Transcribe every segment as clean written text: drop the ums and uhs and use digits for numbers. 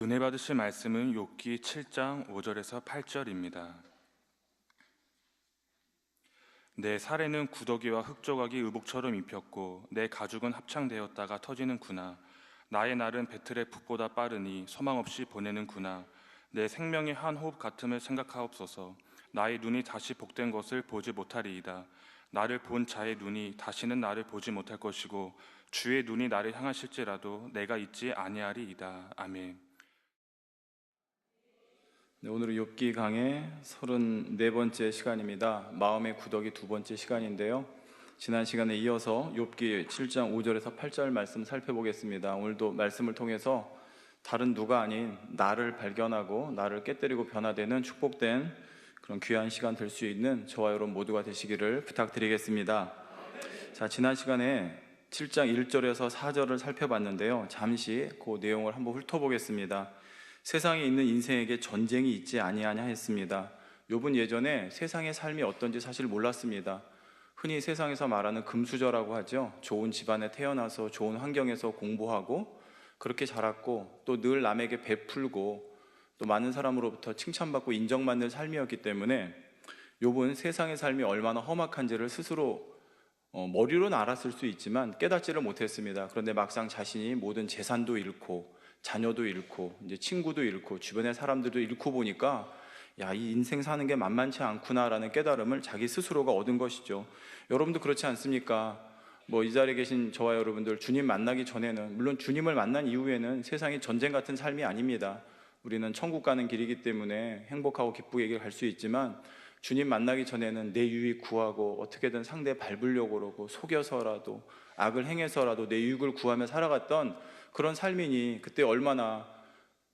은혜 받으실 말씀은 욥기 7장 5절에서 8절입니다. 내 살에는 구더기와 흙조각이 의복처럼 입혔고 내 가죽은 합창되었다가 터지는구나. 나의 날은 배틀의 붓보다 빠르니 소망 없이 보내는구나. 내 생명의 한 호흡 같음을 생각하옵소서. 나의 눈이 다시 복된 것을 보지 못하리이다. 나를 본 자의 눈이 다시는 나를 보지 못할 것이고 주의 눈이 나를 향하실지라도 내가 잊지 아니하리이다. 아멘. 네, 오늘은 욥기 강의 34번째 시간입니다. 마음의 구더기 두 번째 시간인데요. 지난 시간에 이어서 욥기 7장 5절에서 8절 말씀 살펴보겠습니다. 오늘도 말씀을 통해서 다른 누가 아닌 나를 발견하고 나를 깨뜨리고 변화되는 축복된 그런 귀한 시간 될 수 있는 저와 여러분 모두가 되시기를 부탁드리겠습니다. 자, 지난 시간에 7장 1절에서 4절을 살펴봤는데요. 잠시 그 내용을 한번 훑어보겠습니다. 세상에 있는 인생에게 전쟁이 있지 아니하냐 했습니다. 욥은 예전에 세상의 삶이 어떤지 사실 몰랐습니다. 흔히 세상에서 말하는 금수저라고 하죠. 좋은 집안에 태어나서 좋은 환경에서 공부하고 그렇게 자랐고 또 늘 남에게 베풀고 또 많은 사람으로부터 칭찬받고 인정받는 삶이었기 때문에 욥은 세상의 삶이 얼마나 험악한지를 스스로 머리로는 알았을 수 있지만 깨닫지를 못했습니다. 그런데 막상 자신이 모든 재산도 잃고 자녀도 잃고 이제 친구도 잃고 주변의 사람들도 잃고 보니까 야, 이 인생 사는 게 만만치 않구나라는 깨달음을 자기 스스로가 얻은 것이죠. 여러분도 그렇지 않습니까? 이 자리에 계신 저와 여러분들 주님 만나기 전에는, 물론 주님을 만난 이후에는 세상이 전쟁 같은 삶이 아닙니다. 우리는 천국 가는 길이기 때문에 행복하고 기쁘게 갈 수 있지만 주님 만나기 전에는 내 유익 구하고 어떻게든 상대 밟으려고 그러고 속여서라도 악을 행해서라도 내 유익을 구하며 살아갔던 그런 삶이니 그때 얼마나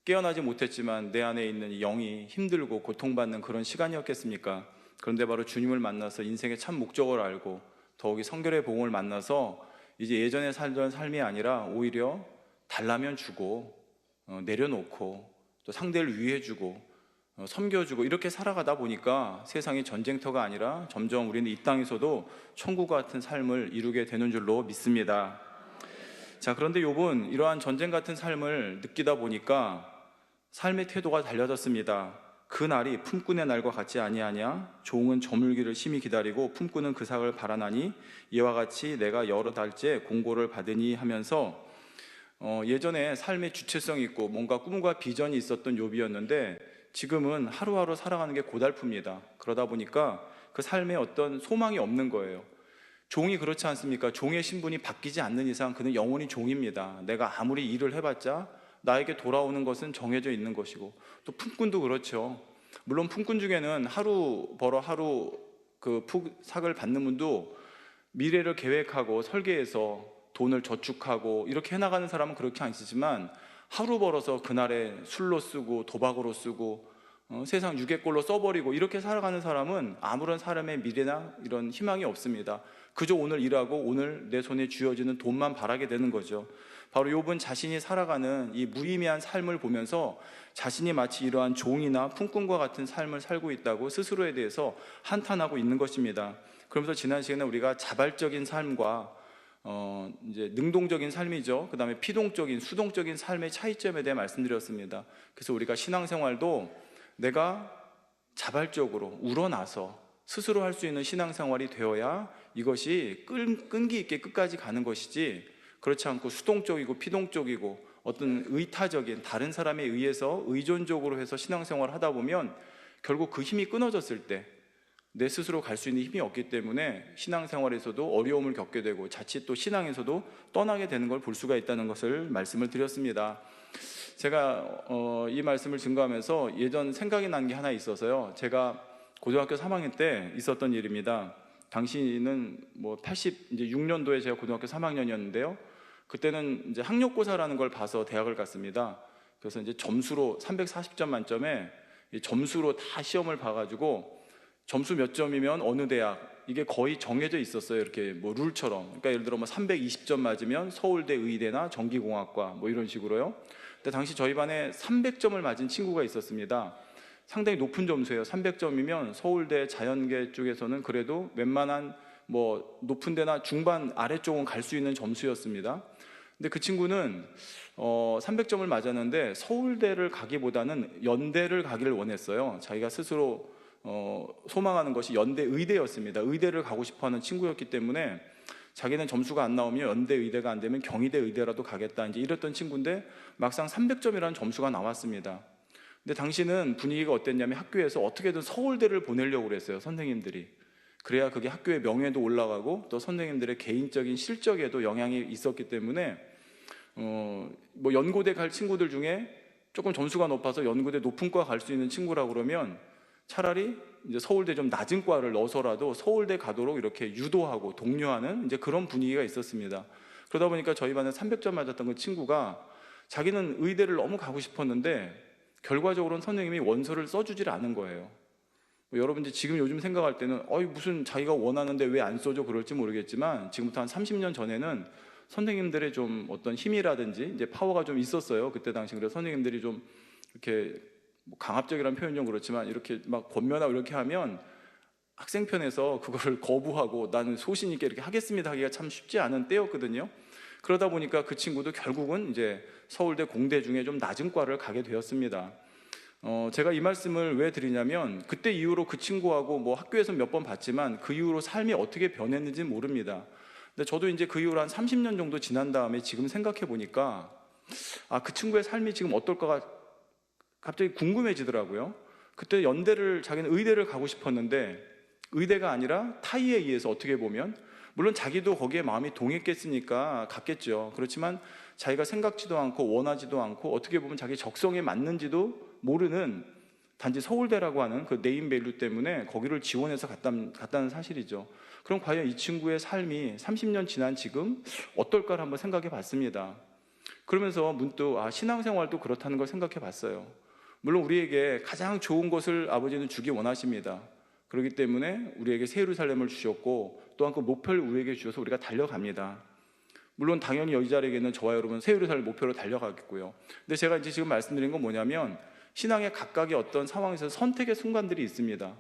깨어나지 못했지만 내 안에 있는 영이 힘들고 고통받는 그런 시간이었겠습니까? 그런데 바로 주님을 만나서 인생의 참 목적을 알고 더욱이 성결의 복음을 만나서 이제 예전에 살던 삶이 아니라 오히려 달라면 주고 내려놓고 또 상대를 위해주고 섬겨주고 이렇게 살아가다 보니까 세상이 전쟁터가 아니라 점점 우리는 이 땅에서도 천국 같은 삶을 이루게 되는 줄로 믿습니다. 자, 그런데 욥은 이러한 전쟁 같은 삶을 느끼다 보니까 삶의 태도가 달라졌습니다. 그 날이 품꾼의 날과 같지 아니하냐? 종은 저물기를 심히 기다리고 품꾼은 그 상을 바라나니 이와 같이 내가 여러 달째 공고를 받으니 하면서 예전에 삶의 주체성 있고 뭔가 꿈과 비전이 있었던 욥이었는데 지금은 하루하루 살아가는 게 고달픕니다. 그러다 보니까 그 삶에 어떤 소망이 없는 거예요. 종이 그렇지 않습니까? 종의 신분이 바뀌지 않는 이상 그는 영원히 종입니다. 내가 아무리 일을 해봤자 나에게 돌아오는 것은 정해져 있는 것이고, 또 품꾼도 그렇죠. 물론 품꾼 중에는 하루 벌어 하루 그 삭을 받는 분도 미래를 계획하고 설계해서 돈을 저축하고 이렇게 해나가는 사람은 그렇게 안 쓰지만 하루 벌어서 그날에 술로 쓰고 도박으로 쓰고 세상 유괴꼴로 써버리고 이렇게 살아가는 사람은 아무런 사람의 미래나 이런 희망이 없습니다. 그저 오늘 일하고 오늘 내 손에 쥐어지는 돈만 바라게 되는 거죠. 바로 욥은 자신이 살아가는 이 무의미한 삶을 보면서 자신이 마치 이러한 종이나 품꾼과 같은 삶을 살고 있다고 스스로에 대해서 한탄하고 있는 것입니다. 그러면서 지난 시간에 우리가 자발적인 삶과 이제 능동적인 삶이죠. 그 다음에 피동적인, 수동적인 삶의 차이점에 대해 말씀드렸습니다. 그래서 우리가 신앙생활도 내가 자발적으로 우러나서 스스로 할 수 있는 신앙생활이 되어야 이것이 끈기 있게 끝까지 가는 것이지, 그렇지 않고 수동적이고 피동적이고 어떤 의타적인 다른 사람에 의해서 의존적으로 해서 신앙생활을 하다 보면 결국 그 힘이 끊어졌을 때 내 스스로 갈 수 있는 힘이 없기 때문에 신앙생활에서도 어려움을 겪게 되고 자칫 또 신앙에서도 떠나게 되는 걸 볼 수가 있다는 것을 말씀을 드렸습니다. 제가 이 말씀을 증거하면서 예전 생각이 난 게 하나 있어서요. 제가 고등학교 3학년 때 있었던 일입니다. 당시는 86년도에 제가 고등학교 3학년이었는데요. 그때는 이제 학력고사라는 걸 봐서 대학을 갔습니다. 그래서 이제 점수로 340점 만점에 점수로 다 시험을 봐가지고 점수 몇 점이면 어느 대학, 이게 거의 정해져 있었어요. 이렇게 룰처럼. 그러니까 예를 들어 320점 맞으면 서울대 의대나 전기공학과 이런 식으로요. 근데 당시 저희 반에 300점을 맞은 친구가 있었습니다. 상당히 높은 점수예요. 300점이면 서울대 자연계 쪽에서는 그래도 웬만한 높은 데나 중반 아래쪽은 갈 수 있는 점수였습니다. 근데 그 친구는 300점을 맞았는데 서울대를 가기보다는 연대를 가기를 원했어요. 자기가 스스로 소망하는 것이 연대 의대였습니다. 의대를 가고 싶어하는 친구였기 때문에 자기는 점수가 안 나오면 연대 의대가 안 되면 경희대 의대라도 가겠다, 이제 이랬던 친구인데 막상 300점이라는 점수가 나왔습니다. 근데 당시는 분위기가 어땠냐면 학교에서 어떻게든 서울대를 보내려고 그랬어요, 선생님들이. 그래야 그게 학교의 명예도 올라가고 또 선생님들의 개인적인 실적에도 영향이 있었기 때문에 뭐 연고대 갈 친구들 중에 조금 점수가 높아서 연고대 높은 과 갈 수 있는 친구라고 그러면 차라리 이제 서울대 좀 낮은 과를 넣어서라도 서울대 가도록 이렇게 유도하고 독려하는 이제 그런 분위기가 있었습니다. 그러다 보니까 저희 반에 300점 맞았던 그 친구가 자기는 의대를 너무 가고 싶었는데 결과적으로는 선생님이 원서를 써주질 않은 거예요. 여러분 이제 지금 요즘 생각할 때는 무슨 자기가 원하는데 왜 안 써줘 그럴지 모르겠지만 지금부터 한 30년 전에는 선생님들의 좀 어떤 힘이라든지 이제 파워가 좀 있었어요. 그때 당시. 그래서 선생님들이 좀 이렇게 강압적이라는 표현 좀 그렇지만 이렇게 막 권면하고 이렇게 하면 학생 편에서 그걸 거부하고 나는 소신 있게 이렇게 하겠습니다 하기가 참 쉽지 않은 때였거든요. 그러다 보니까 그 친구도 결국은 이제 서울대 공대 중에 좀 낮은 과를 가게 되었습니다. 제가 이 말씀을 왜 드리냐면 그때 이후로 그 친구하고 뭐 학교에서 몇 번 봤지만 그 이후로 삶이 어떻게 변했는지 모릅니다. 근데 저도 이제 그 이후로 한 30년 정도 지난 다음에 지금 생각해 보니까 그 친구의 삶이 지금 어떨까가 갑자기 궁금해지더라고요. 그때 연대를 자기는 의대를 가고 싶었는데 의대가 아니라 타의에 의해서 어떻게 보면 물론 자기도 거기에 마음이 동했겠으니까 갔겠죠. 그렇지만 자기가 생각지도 않고 원하지도 않고 어떻게 보면 자기 적성에 맞는지도 모르는 단지 서울대라고 하는 그 네임밸류 때문에 거기를 지원해서 갔다는 사실이죠. 그럼 과연 이 친구의 삶이 30년 지난 지금 어떨까를 한번 생각해 봤습니다. 그러면서 문득 신앙생활도 그렇다는 걸 생각해 봤어요. 물론 우리에게 가장 좋은 것을 아버지는 주기 원하십니다. 그렇기 때문에 우리에게 새 예루살렘을 주셨고 또한 그 목표를 우리에게 주셔서 우리가 달려갑니다. 물론 당연히 이 자리에는 저와 여러분 새 예루살렘 목표로 달려가겠고요. 근데 제가 이제 지금 말씀드린 건 뭐냐면 신앙의 각각의 어떤 상황에서 선택의 순간들이 있습니다.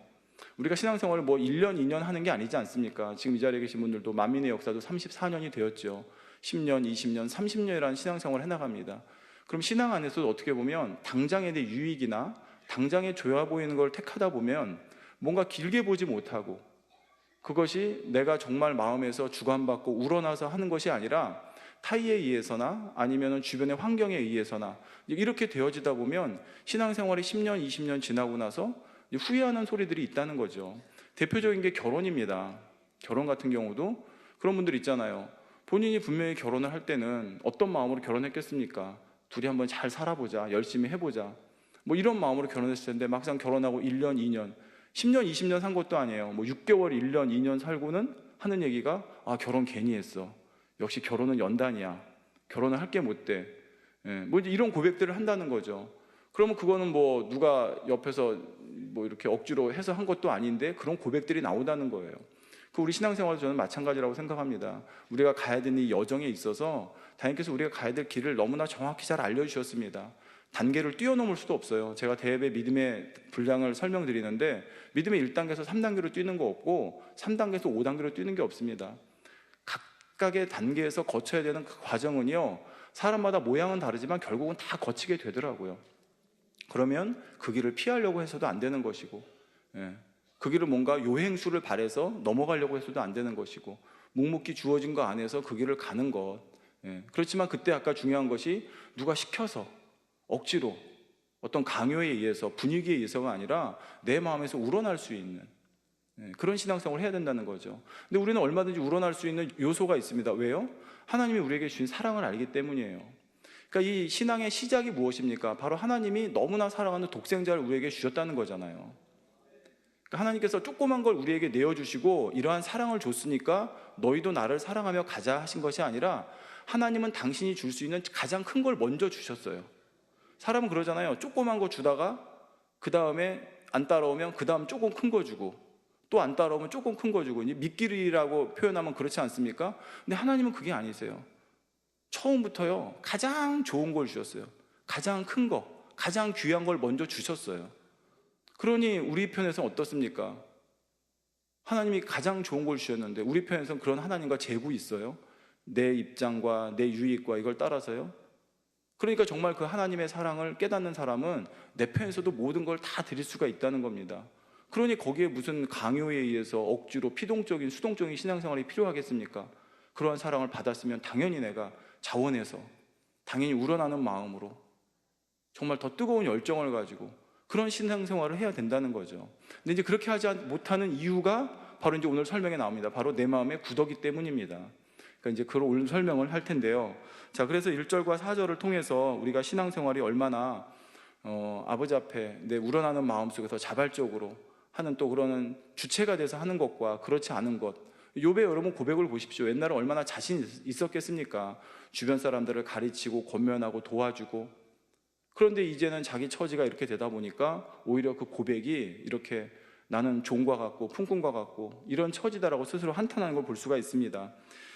우리가 신앙생활을 뭐 1년, 2년 하는 게 아니지 않습니까? 지금 이 자리에 계신 분들도 만민의 역사도 34년이 되었죠. 10년, 20년, 30년이라는 신앙생활을 해나갑니다. 그럼 신앙 안에서도 어떻게 보면 당장의 내 유익이나 당장에 좋아 보이는 걸 택하다 보면 뭔가 길게 보지 못하고 그것이 내가 정말 마음에서 주관받고 우러나서 하는 것이 아니라 타의에 의해서나 아니면 주변의 환경에 의해서나 이렇게 되어지다 보면 신앙생활이 10년, 20년 지나고 나서 후회하는 소리들이 있다는 거죠. 대표적인 게 결혼입니다. 결혼 같은 경우도 그런 분들 있잖아요. 본인이 분명히 결혼을 할 때는 어떤 마음으로 결혼했겠습니까? 둘이 한번 잘 살아보자, 열심히 해보자, 뭐 이런 마음으로 결혼했을 텐데 막상 결혼하고 1년, 2년, 10년, 20년 산 것도 아니에요. 뭐 6개월, 1년, 2년 살고는 하는 얘기가 결혼 괜히 했어. 역시 결혼은 연단이야. 결혼을 할 게 못 돼. 뭐 이제 이런 고백들을 한다는 거죠. 그러면 그거는 뭐 누가 옆에서 뭐 이렇게 억지로 해서 한 것도 아닌데 그런 고백들이 나오다는 거예요. 그 우리 신앙생활도 저는 마찬가지라고 생각합니다. 우리가 가야 되는 이 여정에 있어서 하나님께서 우리가 가야 될 길을 너무나 정확히 잘 알려주셨습니다. 단계를 뛰어넘을 수도 없어요. 제가 대회 믿음의 분량을 설명드리는데 믿음의 1단계에서 3단계로 뛰는 거 없고 3단계에서 5단계로 뛰는 게 없습니다. 각각의 단계에서 거쳐야 되는 그 과정은요, 사람마다 모양은 다르지만 결국은 다 거치게 되더라고요. 그러면 그 길을 피하려고 해서도 안 되는 것이고, 그 길을 뭔가 요행수를 바래서 넘어가려고 해서도 안 되는 것이고, 묵묵히 주어진 거 안에서 그 길을 가는 것. 그렇지만 그때 아까 중요한 것이 누가 시켜서 억지로 어떤 강요에 의해서 분위기에 의해서가 아니라 내 마음에서 우러날 수 있는 그런 신앙생활을 해야 된다는 거죠. 근데 우리는 얼마든지 우러날 수 있는 요소가 있습니다. 왜요? 하나님이 우리에게 주신 사랑을 알기 때문이에요. 그러니까 이 신앙의 시작이 무엇입니까? 바로 하나님이 너무나 사랑하는 독생자를 우리에게 주셨다는 거잖아요. 그러니까 하나님께서 조그만 걸 우리에게 내어주시고 이러한 사랑을 줬으니까 너희도 나를 사랑하며 가자 하신 것이 아니라 하나님은 당신이 줄 수 있는 가장 큰 걸 먼저 주셨어요. 사람은 그러잖아요. 조그만 거 주다가 그 다음에 안 따라오면 그 다음 조금 큰 거 주고 또 안 따라오면 조금 큰 거 주고, 미끼리라고 표현하면 그렇지 않습니까? 근데 하나님은 그게 아니세요. 처음부터요 가장 좋은 걸 주셨어요. 가장 큰 거, 가장 귀한 걸 먼저 주셨어요. 그러니 우리 편에서는 어떻습니까? 하나님이 가장 좋은 걸 주셨는데 우리 편에서는 그런 하나님과 재고 있어요? 내 입장과 내 유익과 이걸 따라서요. 그러니까 정말 그 하나님의 사랑을 깨닫는 사람은 내 편에서도 모든 걸 다 드릴 수가 있다는 겁니다. 그러니 거기에 무슨 강요에 의해서 억지로 피동적인 수동적인 신앙생활이 필요하겠습니까? 그러한 사랑을 받았으면 당연히 내가 자원해서 당연히 우러나는 마음으로 정말 더 뜨거운 열정을 가지고 그런 신앙생활을 해야 된다는 거죠. 근데 이제 그렇게 하지 못하는 이유가 바로 이제 오늘 설명에 나옵니다. 바로 내 마음의 굳었기 때문입니다. 그러니까 이제 그런 오늘 설명을 할 텐데요. 자, 그래서 1절과 4절을 통해서 우리가 신앙생활이 얼마나 아버지 앞에 내 우러나는 마음 속에서 자발적으로 하는 또 그러는 주체가 돼서 하는 것과 그렇지 않은 것. 욥의 여러분 고백을 보십시오. 옛날에 얼마나 자신 있었겠습니까? 주변 사람들을 가르치고 권면하고 도와주고. 그런데 이제는 자기 처지가 이렇게 되다 보니까 오히려 그 고백이 이렇게 나는 종과 같고 품꾼과 같고 이런 처지다라고 스스로 한탄하는 걸 볼 수가 있습니다.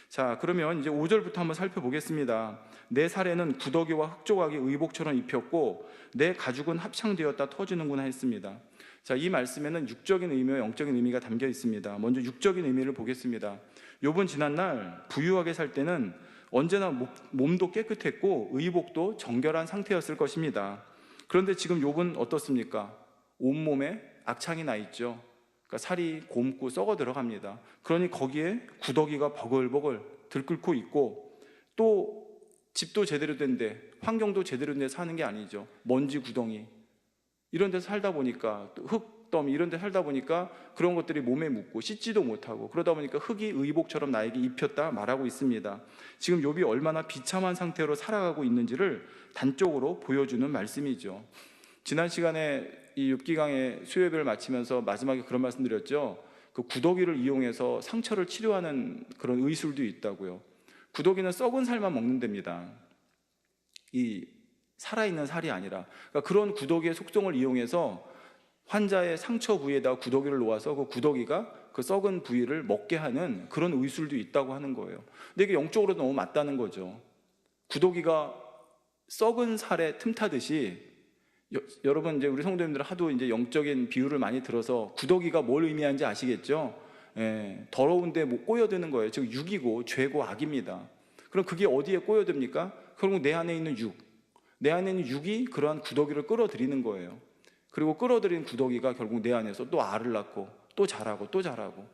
자, 그러면 이제 5절부터 한번 살펴보겠습니다. 내 살에는 구더기와 흑조각이 의복처럼 입혔고 내 가죽은 합창되었다 터지는구나 했습니다. 자, 이 말씀에는 육적인 의미와 영적인 의미가 담겨 있습니다. 먼저 육적인 의미를 보겠습니다. 욥은 지난날 부유하게 살 때는 언제나 몸도 깨끗했고 의복도 정결한 상태였을 것입니다. 그런데 지금 욥은 어떻습니까? 온몸에 악창이 나 있죠. 그러니까 살이 곪고 썩어 들어갑니다. 그러니 거기에 구더기가 버글버글 들끓고 있고 또 집도 제대로 된데 환경도 제대로 된 데 사는 게 아니죠. 먼지 구덩이 이런 데서 살다 보니까 흙더미 이런 데 살다 보니까 그런 것들이 몸에 묻고 씻지도 못하고 그러다 보니까 흙이 의복처럼 나에게 입혔다 말하고 있습니다. 지금 욥이 얼마나 비참한 상태로 살아가고 있는지를 단적으로 보여주는 말씀이죠. 지난 시간에 이 욥기 강의 수요예배를 마치면서 마지막에 그런 말씀 드렸죠. 그 구더기를 이용해서 상처를 치료하는 그런 의술도 있다고요. 구더기는 썩은 살만 먹는 데입니다. 이 살아있는 살이 아니라 그러니까 그런 구더기의 속성을 이용해서 환자의 상처 부위에다 구더기를 놓아서 그 구더기가 그 썩은 부위를 먹게 하는 그런 의술도 있다고 하는 거예요. 근데 이게 영적으로도 너무 맞다는 거죠. 구더기가 썩은 살에 틈타듯이 여러분 이제 우리 성도님들은 하도 이제 영적인 비유를 많이 들어서 구더기가 뭘 의미하는지 아시겠죠? 더러운데 뭐 꼬여드는 거예요. 즉 육이고 죄고 악입니다. 그럼 그게 어디에 꼬여듭니까? 결국 내 안에 있는 육. 내 안에 있는 육이 그러한 구더기를 끌어들이는 거예요. 그리고 끌어들인 구더기가 결국 내 안에서 또 알을 낳고 또 자라고 또 자라고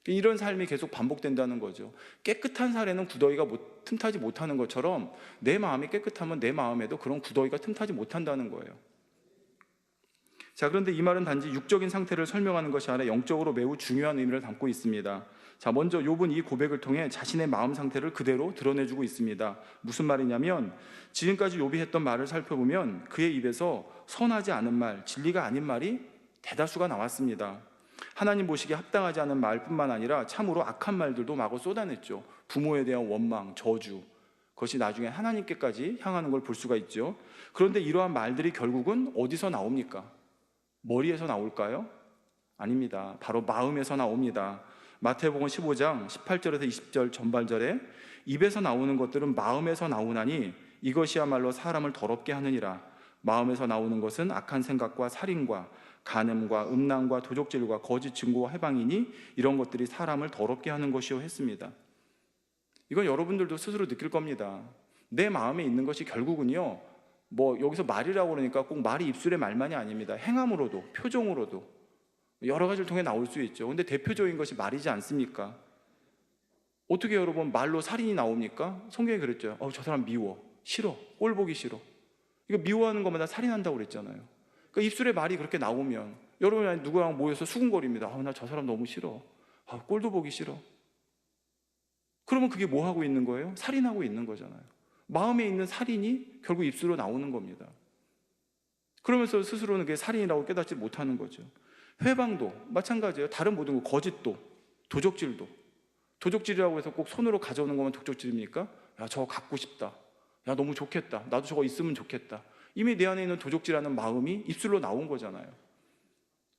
이런 삶이 계속 반복된다는 거죠. 깨끗한 살에는 구더기가 틈타지 못하는 것처럼 내 마음이 깨끗하면 내 마음에도 그런 구더기가 틈타지 못한다는 거예요. 자, 그런데 이 말은 단지 육적인 상태를 설명하는 것이 아니라 영적으로 매우 중요한 의미를 담고 있습니다. 자, 먼저 욥은 이 고백을 통해 자신의 마음 상태를 그대로 드러내주고 있습니다. 무슨 말이냐면 지금까지 욥이 했던 말을 살펴보면 그의 입에서 선하지 않은 말, 진리가 아닌 말이 대다수가 나왔습니다. 하나님 보시기에 합당하지 않은 말뿐만 아니라 참으로 악한 말들도 마구 쏟아냈죠. 부모에 대한 원망, 저주, 그것이 나중에 하나님께까지 향하는 걸 볼 수가 있죠. 그런데 이러한 말들이 결국은 어디서 나옵니까? 머리에서 나올까요? 아닙니다. 바로 마음에서 나옵니다. 마태복음 15장 18절에서 20절 전반절에 입에서 나오는 것들은 마음에서 나오나니 이것이야말로 사람을 더럽게 하느니라. 마음에서 나오는 것은 악한 생각과 살인과 간음과 음란과 도적질과 거짓 증거와 해방이니 이런 것들이 사람을 더럽게 하는 것이요 했습니다. 이건 여러분들도 스스로 느낄 겁니다. 내 마음에 있는 것이 결국은요, 뭐 여기서 말이라고 그러니까 꼭 말이 입술의 말만이 아닙니다. 행함으로도, 표정으로도 여러 가지를 통해 나올 수 있죠. 근데 대표적인 것이 말이지 않습니까? 어떻게 여러분 말로 살인이 나옵니까? 성경에 그랬죠. 저 사람 미워, 싫어, 꼴 보기 싫어. 이거 미워하는 것마다 살인한다고 그랬잖아요. 그러니까 입술에 말이 그렇게 나오면 여러분이 누구랑 모여서 수군거립니다. 나 저 사람 너무 싫어. 꼴도 보기 싫어. 그러면 그게 뭐 하고 있는 거예요? 살인하고 있는 거잖아요. 마음에 있는 살인이 결국 입술로 나오는 겁니다. 그러면서 스스로는 그게 살인이라고 깨닫지 못하는 거죠. 회방도 마찬가지예요. 다른 모든 거, 거짓도, 도적질도. 도적질이라고 해서 꼭 손으로 가져오는 것만 도적질입니까? 야, 저거 갖고 싶다. 야, 너무 좋겠다. 나도 저거 있으면 좋겠다. 이미 내 안에 있는 도적질하는 마음이 입술로 나온 거잖아요.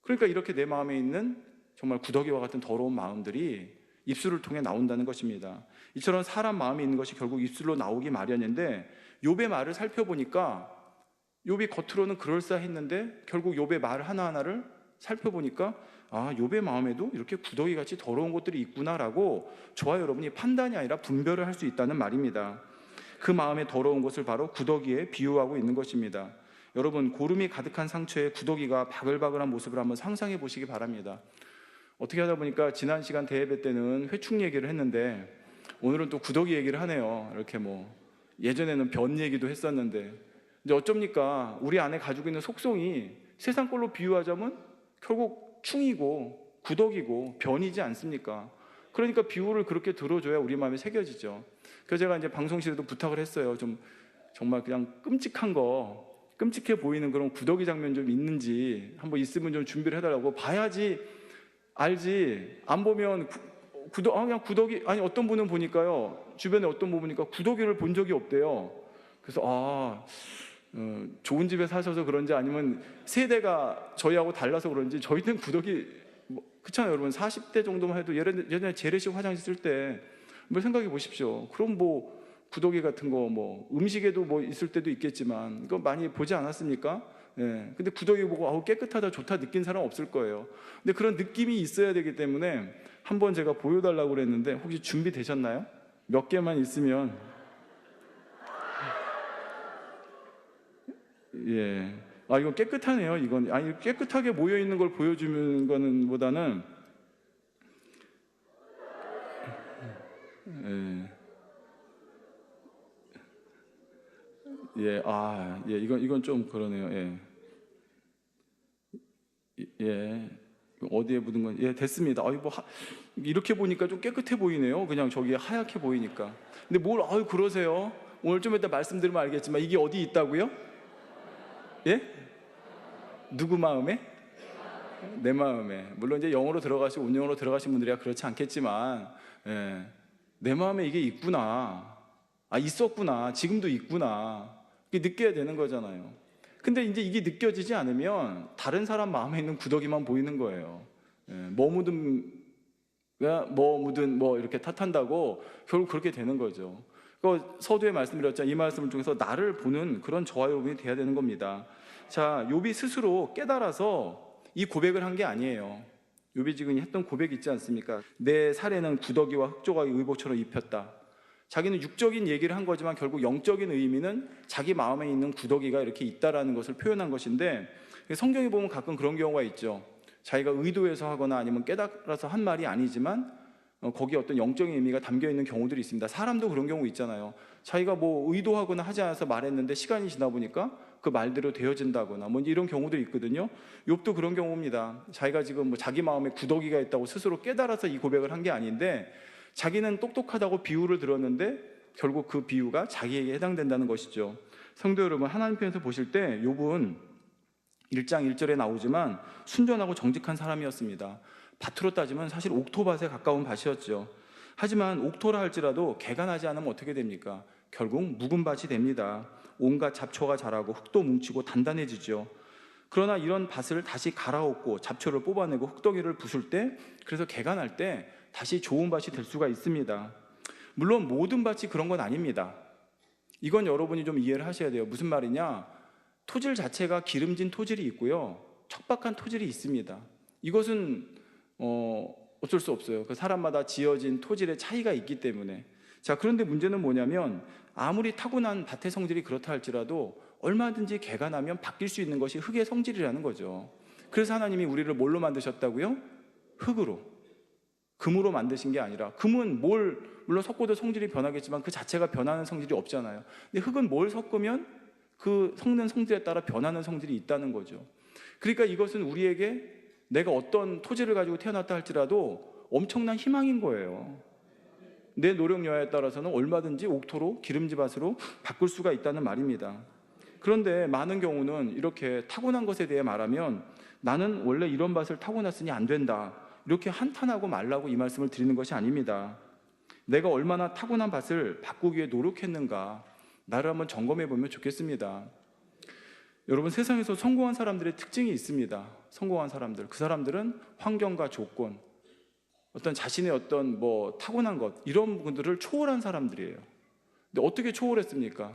그러니까 이렇게 내 마음에 있는 정말 구더기와 같은 더러운 마음들이 입술을 통해 나온다는 것입니다. 이처럼 사람 마음에 있는 것이 결국 입술로 나오기 마련인데 욥의 말을 살펴보니까 욥이 겉으로는 그럴싸했는데 결국 욥의 말 하나하나를 살펴보니까 아, 욥의 마음에도 이렇게 구더기 같이 더러운 것들이 있구나라고 저와 여러분이 판단이 아니라 분별을 할 수 있다는 말입니다. 그 마음의 더러운 것을 바로 구더기에 비유하고 있는 것입니다. 여러분, 고름이 가득한 상처에 구더기가 바글바글한 모습을 한번 상상해 보시기 바랍니다. 어떻게 하다 보니까 지난 시간 대예배 때는 회충 얘기를 했는데 오늘은 또 구더기 얘기를 하네요. 이렇게 뭐 예전에는 변 얘기도 했었는데, 근데 어쩝니까? 우리 안에 가지고 있는 속성이 세상 걸로 비유하자면 결국 충이고 구더기고 변이지 않습니까? 그러니까 비유를 그렇게 들어줘야 우리 마음에 새겨지죠. 그래서 제가 이제 방송실에도 부탁을 했어요. 좀 정말 그냥 끔찍한 거, 끔찍해 보이는 그런 구더기 장면 좀 있는지 한번 있으면 좀 준비를 해달라고. 봐야지 알지. 안 보면 그냥 구더기, 아니 어떤 분은 보니까요, 주변에 어떤 분 보니까 구더기를 본 적이 없대요. 그래서 좋은 집에 사셔서 그런지 아니면 세대가 저희하고 달라서 그런지 저희 때는 구더기 그렇잖아요. 여러분 40대 정도만 해도 예전에 재래식 화장실 쓸 때 뭐 생각해 보십시오. 그럼 뭐 구더기 같은 거 뭐 음식에도 뭐 있을 때도 있겠지만 이거 많이 보지 않았습니까? 예. 근데 구더기 보고 깨끗하다 좋다 느낀 사람 없을 거예요. 근데 그런 느낌이 있어야 되기 때문에 한번 제가 보여달라고 그랬는데 혹시 준비되셨나요? 몇 개만 있으면. 예. 이건 깨끗하네요. 이건 아니 깨끗하게 모여 있는 걸 보여주는 거는 보다는 이건 좀 그러네요. 예. 어디에 묻은 건, 됐습니다. 이렇게 보니까 좀 깨끗해 보이네요. 그냥 저기 하얗게 보이니까. 근데 그러세요? 오늘 좀 이따 말씀드리면 알겠지만 이게 어디 있다고요? 예? 누구 마음에? 내 마음에. 물론 이제 영어로 들어가시고 운영으로 들어가신 분들이야 그렇지 않겠지만, 내 마음에 이게 있구나. 있었구나. 지금도 있구나. 이게 느껴야 되는 거잖아요. 근데 이제 이게 느껴지지 않으면 다른 사람 마음에 있는 구더기만 보이는 거예요. 뭐 묻은 뭐 이렇게 탓한다고 결국 그렇게 되는 거죠. 서두에 말씀드렸잖아요. 이 말씀을 통해서 나를 보는 그런 저와 여러분이 돼야 되는 겁니다. 자, 욥이 스스로 깨달아서 이 고백을 한 게 아니에요. 욥이 지금 했던 고백 있지 않습니까? 내 살에는 구더기와 흑조각이 의복처럼 입혔다. 자기는 육적인 얘기를 한 거지만 결국 영적인 의미는 자기 마음에 있는 구더기가 이렇게 있다라는 것을 표현한 것인데, 성경에 보면 가끔 그런 경우가 있죠. 자기가 의도해서 하거나 아니면 깨달아서 한 말이 아니지만 거기에 어떤 영적인 의미가 담겨 있는 경우들이 있습니다. 사람도 그런 경우 있잖아요. 자기가 뭐 의도하거나 하지 않아서 말했는데 시간이 지나 보니까 그 말대로 되어진다거나 뭐 이런 경우도 있거든요. 욥도 그런 경우입니다. 자기가 지금 뭐 자기 마음에 구더기가 있다고 스스로 깨달아서 이 고백을 한 게 아닌데, 자기는 똑똑하다고 비유를 들었는데 결국 그 비유가 자기에게 해당된다는 것이죠. 성도 여러분, 하나님 편에서 보실 때 욥은 1장 1절에 나오지만 순전하고 정직한 사람이었습니다. 밭으로 따지면 사실 옥토밭에 가까운 밭이었죠. 하지만 옥토라 할지라도 개가 나지 않으면 어떻게 됩니까? 결국 묵은 밭이 됩니다. 온갖 잡초가 자라고 흙도 뭉치고 단단해지죠. 그러나 이런 밭을 다시 갈아엎고 잡초를 뽑아내고 흙더기를 부술 때, 그래서 개가 날 때 다시 좋은 밭이 될 수가 있습니다. 물론 모든 밭이 그런 건 아닙니다. 이건 여러분이 좀 이해를 하셔야 돼요. 무슨 말이냐? 토질 자체가 기름진 토질이 있고요, 척박한 토질이 있습니다. 이것은 어쩔 수 없어요. 그 사람마다 지어진 토질의 차이가 있기 때문에. 자, 그런데 문제는 뭐냐면 아무리 타고난 밭의 성질이 그렇다 할지라도 얼마든지 개가 나면 바뀔 수 있는 것이 흙의 성질이라는 거죠. 그래서 하나님이 우리를 뭘로 만드셨다고요? 흙으로. 금으로 만드신 게 아니라, 금은 물론 섞어도 성질이 변하겠지만 그 자체가 변하는 성질이 없잖아요. 근데 흙은 뭘 섞으면 그 섞는 성질에 따라 변하는 성질이 있다는 거죠. 그러니까 이것은 우리에게 내가 어떤 토지를 가지고 태어났다 할지라도 엄청난 희망인 거예요. 내 노력 여하에 따라서는 얼마든지 옥토로 기름지밭으로 바꿀 수가 있다는 말입니다. 그런데 많은 경우는 이렇게 타고난 것에 대해 말하면 나는 원래 이런 밭을 타고났으니 안 된다, 이렇게 한탄하고 말라고 이 말씀을 드리는 것이 아닙니다. 내가 얼마나 타고난 밭을 바꾸기 위해 노력했는가, 나를 한번 점검해 보면 좋겠습니다. 여러분, 세상에서 성공한 사람들의 특징이 있습니다. 성공한 사람들, 그 사람들은 환경과 조건, 어떤 자신의 어떤 타고난 것, 이런 분들을 초월한 사람들이에요. 근데 어떻게 초월했습니까?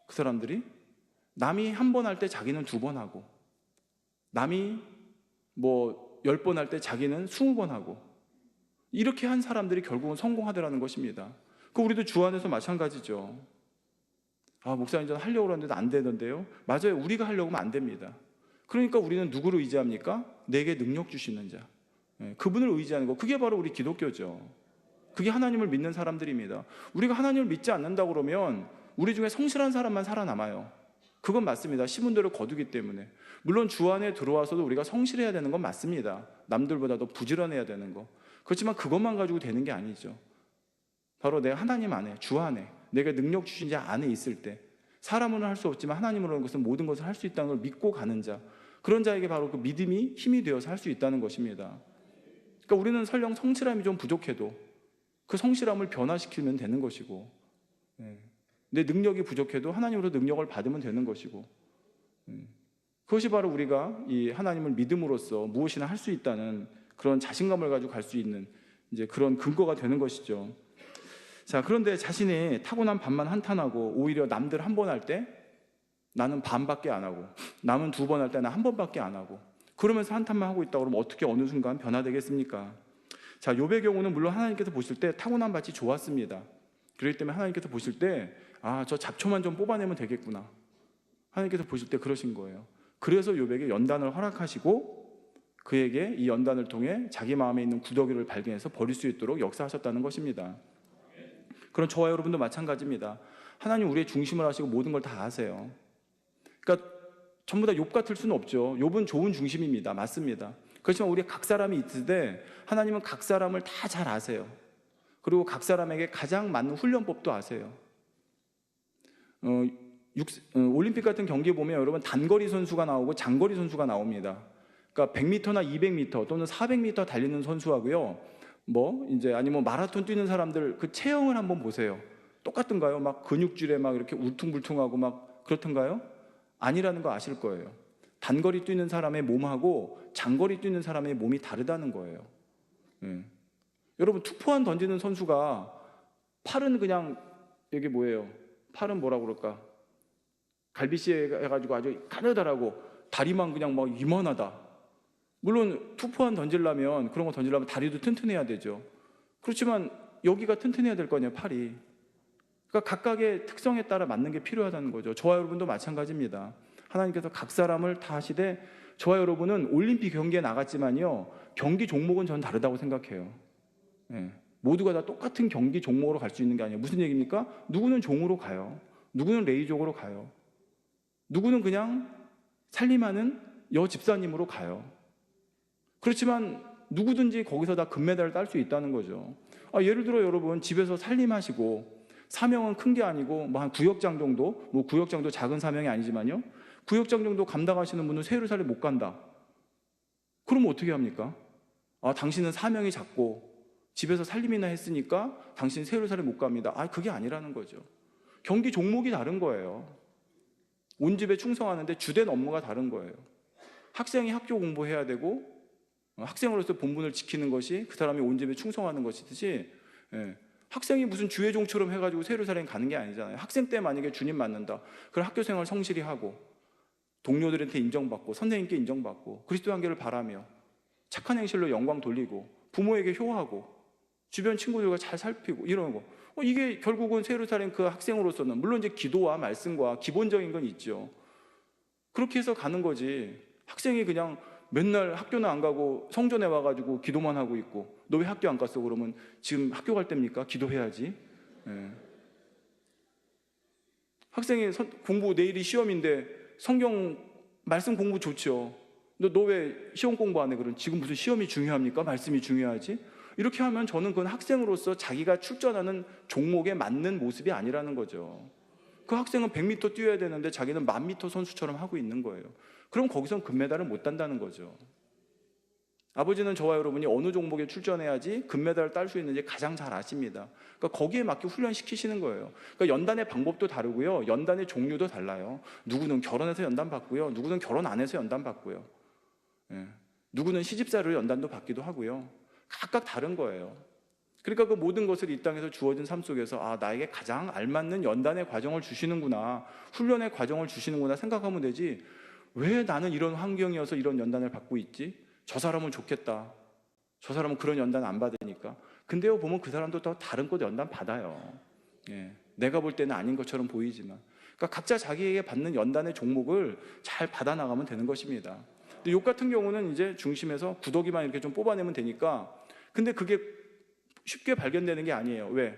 그 사람들이 남이 한 번 할 때 자기는 두 번 하고, 남이 뭐 10번 할 때 자기는 20번 하고, 이렇게 한 사람들이 결국은 성공하더라는 것입니다. 그 우리도 주 안에서 마찬가지죠. 목사님 저는 하려고 그러는데 안 되던데요. 맞아요. 우리가 하려고 하면 안 됩니다. 그러니까 우리는 누구를 의지합니까? 내게 능력 주시는 자, 그분을 의지하는 거. 그게 바로 우리 기독교죠. 그게 하나님을 믿는 사람들입니다. 우리가 하나님을 믿지 않는다 그러면 우리 중에 성실한 사람만 살아남아요. 그건 맞습니다. 시문대로 거두기 때문에. 물론 주 안에 들어와서도 우리가 성실해야 되는 건 맞습니다. 남들보다 더 부지런해야 되는 거. 그렇지만 그것만 가지고 되는 게 아니죠. 바로 내가 하나님 안에, 주 안에, 내가 능력 주신 자 안에 있을 때, 사람으로는 할 수 없지만 하나님으로는 것은 모든 것을 할 수 있다는 걸 믿고 가는 자, 그런 자에게 바로 그 믿음이 힘이 되어서 할 수 있다는 것입니다. 그러니까 우리는 설령 성실함이 좀 부족해도 그 성실함을 변화시키면 되는 것이고, 내 능력이 부족해도 하나님으로 능력을 받으면 되는 것이고, 그것이 바로 우리가 이 하나님을 믿음으로써 무엇이나 할 수 있다는 그런 자신감을 가지고 갈 수 있는 이제 그런 근거가 되는 것이죠. 자, 그런데 자신이 타고난 반만 한탄하고 오히려 남들 한 번 할 때 나는 반밖에 안 하고, 남은 2번 할 때 나 한 번밖에 안 하고, 그러면서 한탄만 하고 있다 그러면 어떻게 어느 순간 변화되겠습니까? 자, 욥의 경우는 물론 하나님께서 보실 때 타고난 밭이 좋았습니다. 그렇기 때문에 하나님께서 보실 때 저 잡초만 좀 뽑아내면 되겠구나, 하나님께서 보실 때 그러신 거예요. 그래서 욥에게 연단을 허락하시고 그에게 이 연단을 통해 자기 마음에 있는 구더기를 발견해서 버릴 수 있도록 역사하셨다는 것입니다. 그런 저와 여러분도 마찬가지입니다. 하나님 우리의 중심을 하시고 모든 걸 다 아세요. 그러니까 전부 다 욥 같을 수는 없죠. 욥은 좋은 중심입니다. 맞습니다. 그렇지만 우리 각 사람이 있을 하나님은 각 사람을 다 잘 아세요. 그리고 각 사람에게 가장 맞는 훈련법도 아세요. 올림픽 같은 경기에 보면 여러분 단거리 선수가 나오고 장거리 선수가 나옵니다. 그러니까 100m나 200m 또는 400m 달리는 선수하고요, 아니면 마라톤 뛰는 사람들 그 체형을 한번 보세요. 똑같은가요? 막 근육질에 막 이렇게 울퉁불퉁하고 막 그렇던가요? 아니라는 거 아실 거예요. 단거리 뛰는 사람의 몸하고 장거리 뛰는 사람의 몸이 다르다는 거예요. 여러분 투포환 던지는 선수가 팔은 그냥 이게 뭐예요? 팔은 뭐라 그럴까? 갈비씨 해가지고 아주 가느다라고 다리만 그냥 막 이만하다. 물론 투포환 던지려면 그런 거 던지려면 다리도 튼튼해야 되죠. 그렇지만 여기가 튼튼해야 될 거 아니에요, 팔이. 그러니까 각각의 특성에 따라 맞는 게 필요하다는 거죠. 저와 여러분도 마찬가지입니다. 하나님께서 각 사람을 다 하시되 저와 여러분은 올림픽 경기에 나갔지만요, 경기 종목은 전 다르다고 생각해요. 모두가 다 똑같은 경기 종목으로 갈 수 있는 게 아니에요. 무슨 얘기입니까? 누구는 종으로 가요. 누구는 레이족으로 가요. 누구는 그냥 살림하는 여집사님으로 가요. 그렇지만 누구든지 거기서 다 금메달을 딸 수 있다는 거죠. 예를 들어 여러분 집에서 살림하시고 사명은 큰 게 아니고 한 구역장 정도, 구역장도 작은 사명이 아니지만요, 구역장 정도 감당하시는 분은 새 예루살렘 못 간다. 그럼 어떻게 합니까? 당신은 사명이 작고 집에서 살림이나 했으니까 당신 새 예루살렘 못 갑니다. 그게 아니라는 거죠. 경기 종목이 다른 거예요. 온 집에 충성하는데 주된 업무가 다른 거예요. 학생이 학교 공부해야 되고 학생으로서 본분을 지키는 것이 그 사람이 온 집에 충성하는 것이듯이, 학생이 무슨 주의 종처럼 해가지고 새 예루살렘 가는 게 아니잖아요. 학생 때 만약에 주님 만난다, 그럼 학교 생활 성실히 하고 동료들한테 인정받고 선생님께 인정받고 그리스도 관계를 바라며 착한 행실로 영광 돌리고 부모에게 효하고 주변 친구들과 잘 살피고 이런 거, 이게 결국은 새 예루살렘 그 학생으로서는 물론 이제 기도와 말씀과 기본적인 건 있죠. 그렇게 해서 가는 거지. 학생이 그냥 맨날 학교는 안 가고 성전에 와가지고 기도만 하고 있고, 너 왜 학교 안 갔어? 그러면 지금 학교 갈 때입니까? 기도해야지. 학생이 공부 내일이 시험인데 성경 말씀 공부 좋죠. 너 왜 시험 공부 안 해? 그럼 지금 무슨 시험이 중요합니까? 말씀이 중요하지? 이렇게 하면 저는 그건 학생으로서 자기가 출전하는 종목에 맞는 모습이 아니라는 거죠. 그 학생은 100m 뛰어야 되는데 자기는 1000m 선수처럼 하고 있는 거예요. 그럼 거기선 금메달을 못 딴다는 거죠. 아버지는 저와 여러분이 어느 종목에 출전해야지 금메달을 딸 수 있는지 가장 잘 아십니다. 그러니까 거기에 맞게 훈련시키시는 거예요. 그러니까 연단의 방법도 다르고요, 연단의 종류도 달라요. 누구는 결혼해서 연단 받고요, 누구는 결혼 안 해서 연단 받고요, 누구는 시집살이로 연단도 받기도 하고요. 각각 다른 거예요. 그러니까 그 모든 것을 이 땅에서 주어진 삶 속에서 나에게 가장 알맞는 연단의 과정을 주시는구나, 훈련의 과정을 주시는구나 생각하면 되지, 왜 나는 이런 환경이어서 이런 연단을 받고 있지? 저 사람은 좋겠다. 저 사람은 그런 연단 안 받으니까. 근데요, 보면 그 사람도 또 다른 곳 연단 받아요. 예, 내가 볼 때는 아닌 것처럼 보이지만. 그러니까 각자 자기에게 받는 연단의 종목을 잘 받아 나가면 되는 것입니다. 근데 욥 같은 경우는 이제 중심에서 구더기만 이렇게 좀 뽑아내면 되니까. 근데 그게 쉽게 발견되는 게 아니에요. 왜?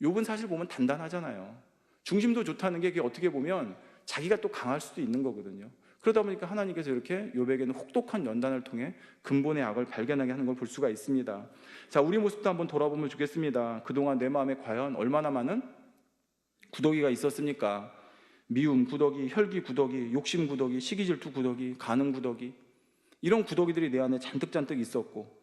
욥은 사실 보면 단단하잖아요. 중심도 좋다는 게 그게 어떻게 보면 자기가 또 강할 수도 있는 거거든요. 그러다 보니까 하나님께서 이렇게 욥에게는 혹독한 연단을 통해 근본의 악을 발견하게 하는 걸 볼 수가 있습니다. 자, 우리 모습도 한번 돌아보면 좋겠습니다. 그동안 내 마음에 과연 얼마나 많은 구더기가 있었습니까? 미움 구더기, 혈기 구더기, 욕심 구더기, 시기 질투 구더기, 간음 구더기, 이런 구더기들이 내 안에 잔뜩 있었고,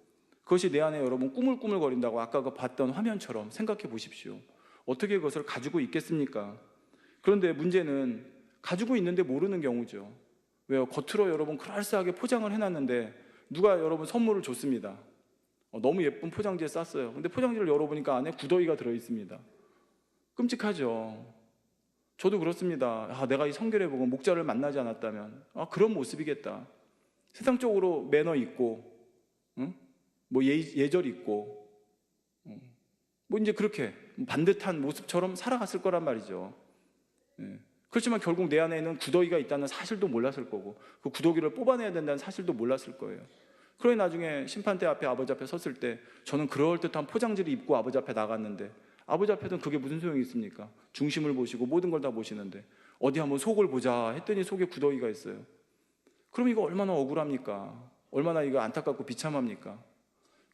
그것이 내 안에 여러분 꾸물꾸물거린다고 아까 그 봤던 화면처럼 생각해 보십시오. 어떻게 그것을 가지고 있겠습니까? 그런데 문제는 가지고 있는데 모르는 경우죠. 왜요? 겉으로 여러분 그럴싸하게 포장을 해놨는데 누가 여러분 선물을 줬습니다. 너무 예쁜 포장지에 쌌어요. 근데 포장지를 열어보니까 안에 구더기가 들어있습니다. 끔찍하죠. 저도 그렇습니다. 내가 이 성결에 보고 목자를 만나지 않았다면 그런 모습이겠다. 세상적으로 매너 있고, 응? 뭐 예절 있고, 뭐 이제 그렇게 반듯한 모습처럼 살아갔을 거란 말이죠. 예. 그렇지만 결국 내 안에는 구더기가 있다는 사실도 몰랐을 거고, 그 구더기를 뽑아내야 된다는 사실도 몰랐을 거예요. 그러니 나중에 심판대 앞에 아버지 앞에 섰을 때 저는 그럴듯한 포장지를 입고 아버지 앞에 나갔는데, 아버지 앞에는 그게 무슨 소용이 있습니까? 중심을 보시고 모든 걸 다 보시는데 어디 한번 속을 보자 했더니 속에 구더기가 있어요. 그럼 이거 얼마나 억울합니까? 얼마나 이거 안타깝고 비참합니까?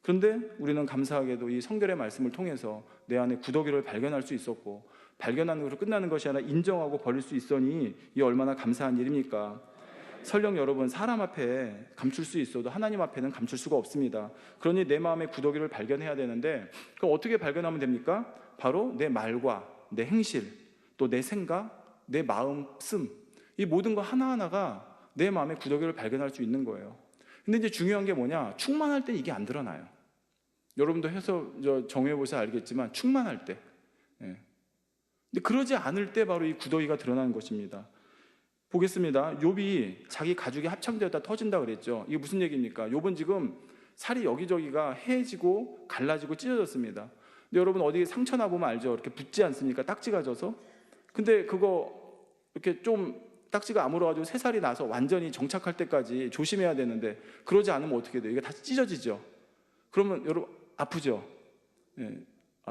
그런데 우리는 감사하게도 이 성결의 말씀을 통해서 내 안에 구더기를 발견할 수 있었고, 발견하는 것으로 끝나는 것이 아니라 인정하고 버릴 수 있으니 이 얼마나 감사한 일입니까? 설령 여러분 사람 앞에 감출 수 있어도 하나님 앞에는 감출 수가 없습니다. 그러니 내 마음의 구더기를 발견해야 되는데, 그럼 어떻게 발견하면 됩니까? 바로 내 말과 내 행실, 또 내 생각, 내 마음 씀, 이 모든 거 하나하나가 내 마음의 구더기를 발견할 수 있는 거예요. 근데 이제 중요한 게 뭐냐? 충만할 때 이게 안 드러나요. 여러분도 해서 정해보셔야 알겠지만 충만할 때. 예. 근데 그러지 않을 때 바로 이 구더기가 드러나는 것입니다. 보겠습니다. 욥이 자기 가죽이 합창되었다 터진다 그랬죠. 이게 무슨 얘기입니까? 욥은 지금 살이 여기저기가 해지고 갈라지고 찢어졌습니다. 근데 여러분 어디 상처나 보면 알죠? 이렇게 붓지 않습니까? 딱지가 져서. 근데 그거 이렇게 좀 딱지가 아물어가지고 새살이 나서 완전히 정착할 때까지 조심해야 되는데, 그러지 않으면 어떻게 돼요? 이게 다시 찢어지죠. 그러면 여러분 아프죠? 예.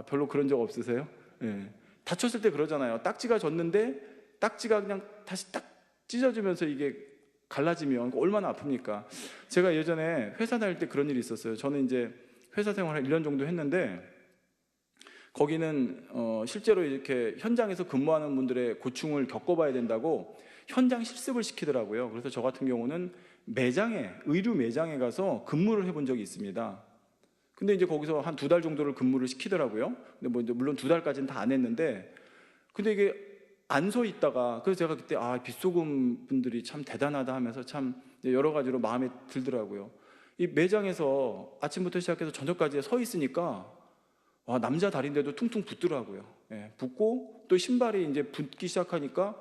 별로 그런 적 없으세요? 예. 다쳤을 때 그러잖아요. 딱지가 졌는데 딱지가 그냥 다시 딱 찢어지면서 이게 갈라지면 얼마나 아픕니까? 제가 예전에 회사 다닐 때 그런 일이 있었어요. 저는 이제 회사 생활을 1년 정도 했는데, 거기는 실제로 이렇게 현장에서 근무하는 분들의 고충을 겪어봐야 된다고 현장 실습을 시키더라고요. 그래서 저 같은 경우는 의류 매장에 가서 근무를 해본 적이 있습니다. 근데 이제 거기서 한 2달 정도를 근무를 시키더라고요. 근데 뭐 이제 물론 2달까지는 다 안 했는데, 근데 이게 안 서 있다가, 그래서 제가 그때 빗소금 분들이 참 대단하다 하면서 참 여러 가지로 마음에 들더라고요. 이 매장에서 아침부터 시작해서 저녁까지 서 있으니까 남자 다리인데도 퉁퉁 붓더라고요. 예, 붓고 또 신발이 이제 붓기 시작하니까